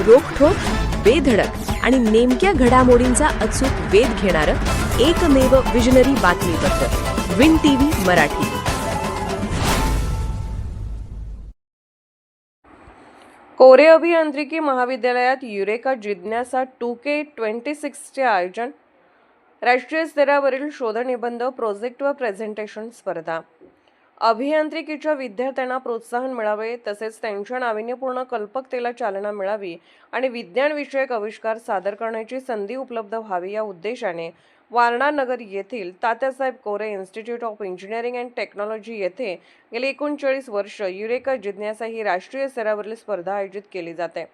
रोखठोक, बेधडक आणि नेमक्या घडामोडींचा अचूक वेध घेणारं एकमेव विजनरी बातमीपत्र विन टीव्ही मराठी. कोरे अभियांत्रिकी महाविद्यालयात युरेका जिज्ञासा 2K26 चे आयोजन. राष्ट्रीय स्तरावरील शोधनिबंध, प्रोजेक्ट व प्रेझेंटेशन स्पर्धा. अभियांत्रिकीच्या विद्यार्थ्यांना प्रोत्साहन मिळावे, तसेच त्यांच्या नाविन्यपूर्ण कल्पकतेला चालना मिळावी आणि विज्ञानविषयक आविष्कार सादर करण्याची संधी उपलब्ध व्हावी या उद्देशाने वारणा नगर येथील Tatyasaheb Kore institute of engineering and technology येथे गेली 39 वर्ष युरेका जिज्ञासा ही राष्ट्रीय स्तरावरील स्पर्धा आयोजित केली जाते.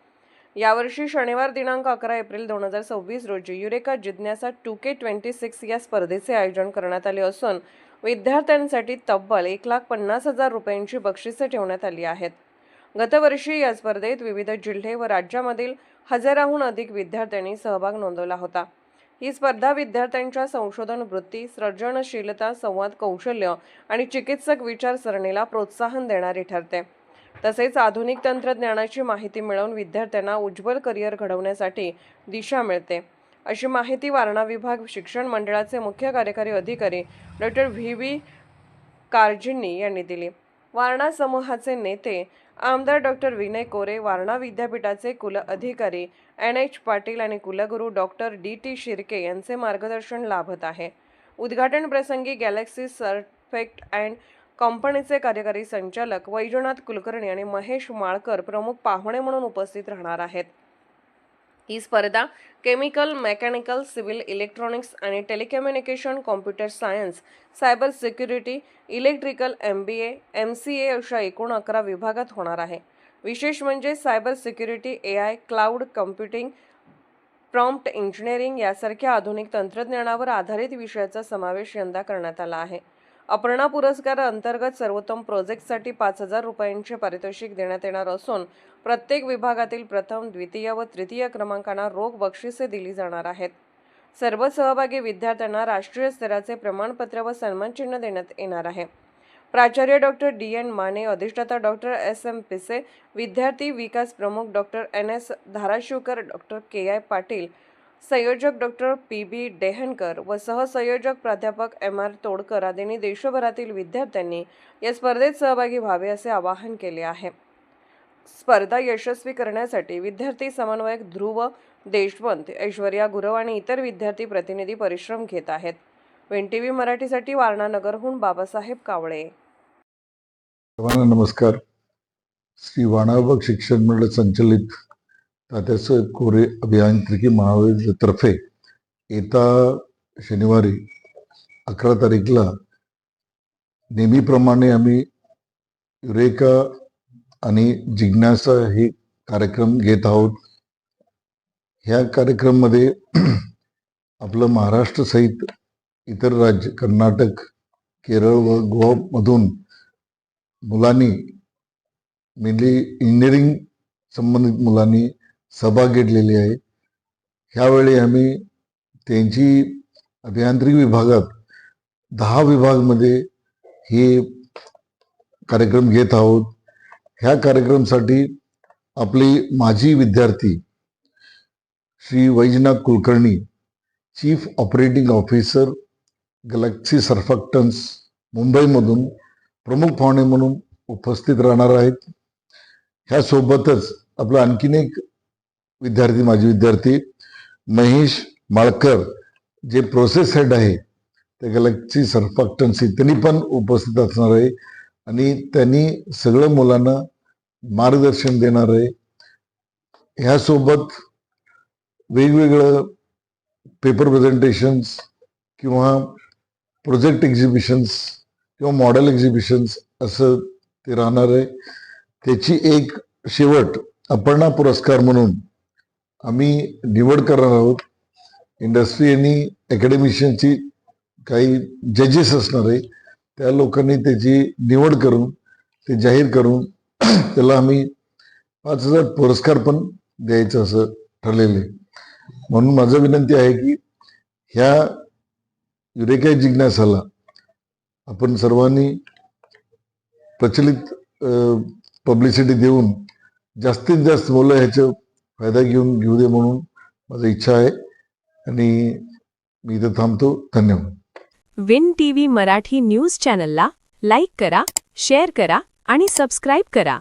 यावर्षी शनिवार दिनांक 11 एप्रिल 2026 रोजी युरेका जिज्ञासा 2K26 या स्पर्धेचे आयोजन करण्यात आले असून विद्यार्थ्यांसाठी तब्बल 1,50,000 रुपयांची बक्षिसे ठेवण्यात आली आहेत. गतवर्षी या स्पर्धेत विविध जिल्हे व राज्यामधील हजाराहून अधिक विद्यार्थ्यांनी सहभाग नोंदवला होता. ही स्पर्धा विद्यार्थ्यांच्या संशोधन वृत्ती, सर्जनशीलता, संवाद कौशल्य आणि चिकित्सक विचारसरणीला प्रोत्साहन देणारी ठरते. तसेच आधुनिक तंत्रज्ञानाची माहिती मिळवून विद्यार्थ्यांना उज्ज्वल करिअर घडवण्यासाठी दिशा मिळते, अशी माहिती वारणा विभाग शिक्षण मंडळाचे मुख्य कार्यकारी अधिकारी डॉक्टर व्ही कारजिनी यांनी दिली. वारणा समूहाचे नेते आमदार डॉक्टर विनय कोरे, वारणा विद्यापीठाचे कुल अधिकारी NH पाटील आणि कुलगुरू डॉक्टर DT शिर्के यांचे मार्गदर्शन लाभत आहे. उद्घाटन प्रसंगी गॅलेक्सी सर्फेक्ट अँड कंपनीचे कार्यकारी संचालक वैजनाथ कुलकर्णी आणि महेश माळकर प्रमुख पाहुणे म्हणून उपस्थित राहणार आहेत. ही स्पर्धा केमिकल, मेकॅनिकल, सिव्हिल, इलेक्ट्रॉनिक्स आणि telecommunication, computer science, cyber security, electrical, MBA, MCA अशा एकूण 11 विभागात होणार आहे. विशेष म्हणजे cyber security, AI, cloud computing, prompt engineering यासारख्या आधुनिक तंत्रज्ञानावर आधारित विषयाचा समावेश यंदा करण्यात आला आहे. अपर्णा पुरस्कार अंतर्गत सर्वोत्तम प्रोजेक्टसाठी 5,000 रुपयांचे पारितोषिक देण्यात येणार असून प्रत्येक विभागातील प्रथम, द्वितीय व तृतीय क्रमांकांना रोख बक्षिसे दिली जाणार आहेत. सर्व सहभागी विद्यार्थ्यांना राष्ट्रीय स्तराचे प्रमाणपत्र व सन्मानचिन्ह देण्यात येणार आहे. प्राचार्य डॉक्टर DN माने, अधिष्ठाता डॉक्टर SM पिसे, विद्यार्थी विकास प्रमुख doctor NS Dharashivkar, doctor KI Patil, संयोजक डॉक्टर PB डेहनकर व सहसंयोजक प्राध्यापक MR तोडकर आदींनी देशभरातील विद्यार्थ्यांनी या स्पर्धेत सहभागी व्हावे असे आवाहन केले आहे. स्पर्धा यशस्वी करण्यासाठी विद्यार्थी समन्वयक ध्रुव देशवंत, ऐश्वर्या गुरव आणि इतर विद्यार्थी प्रतिनिधी परिश्रम घेत आहेत. विन टीव्ही मराठीसाठी वारणा नगरहून बाबासाहेब कावळे. सर्वांना नमस्कार. श्री वारणा विभाग शिक्षण मंडळ संचलित तात्यासाहेब कोरे अभियांत्रिकी महाविद्यालयातर्फे येत्या शनिवारी 11 तारीखला नेहमीप्रमाणे आम्ही युरेका आणि जिज्ञासा हे कार्यक्रम घेत आहोत. ह्या कार्यक्रमामध्ये आपलं महाराष्ट्र सहित इतर राज्य, कर्नाटक, केरळ व गोवामधून मुलांनी, मेनली इंजिनिअरिंग संबंधित मुलांनी सहभाग घेतलेली आहे. ह्यावेळी आम्ही त्यांची अभियांत्रिकी विभागात 10 विभागमध्ये हे कार्यक्रम घेत आहोत. ह्या कार्यक्रमासाठी आपले माजी विद्यार्थी Shri Vaijnath Kulkarni, chief operating officer, Galaxy Surfactants, मुंबईमधून प्रमुख पाहुणे म्हणून उपस्थित राहणार आहेत. ह्यासोबतच आपला आणखीन एक विद्यार्थी, माजी विद्यार्थी महेश माळकर, जे प्रोसेस हेड आहे त्या गॅलेक्सी सर्फॅक्टन्स, त्यांनी पण उपस्थित असणार आहे आणि त्यांनी सगळ्या मुलांना मार्गदर्शन देणार आहे. ह्यासोबत वेगवेगळं पेपर प्रेझेंटेशन्स किंवा प्रोजेक्ट एक्झिबिशन्स किंवा मॉडेल एक्झिबिशन्स असं ते राहणार आहे. त्याची एक शेवट अपर्णा पुरस्कार म्हणून आम्ही निवड करणार आहोत. इंडस्ट्री आणि अकॅडमिशियनची काही जजेस असणार आहे, त्या लोकांनी त्याची निवड करून ते जाहीर करून त्याला आम्ही 5,000 पुरस्कार पण द्यायचं असं ठरलेलं आहे. म्हणून माझं विनंती आहे की ह्या युरेका जिज्ञासाला आपण सर्वांनी प्रचलित पब्लिसिटी देऊन जास्तीत जास्त मुलं ह्याच्या फायदा घेऊ दे म्हणून माझी इच्छा आहे आणि मी इथं थांबतो. धन्यवाद. विन टीव्ही मराठी न्यूज चॅनलला लाईक करा, शेअर करा आणि सबस्क्राईब करा.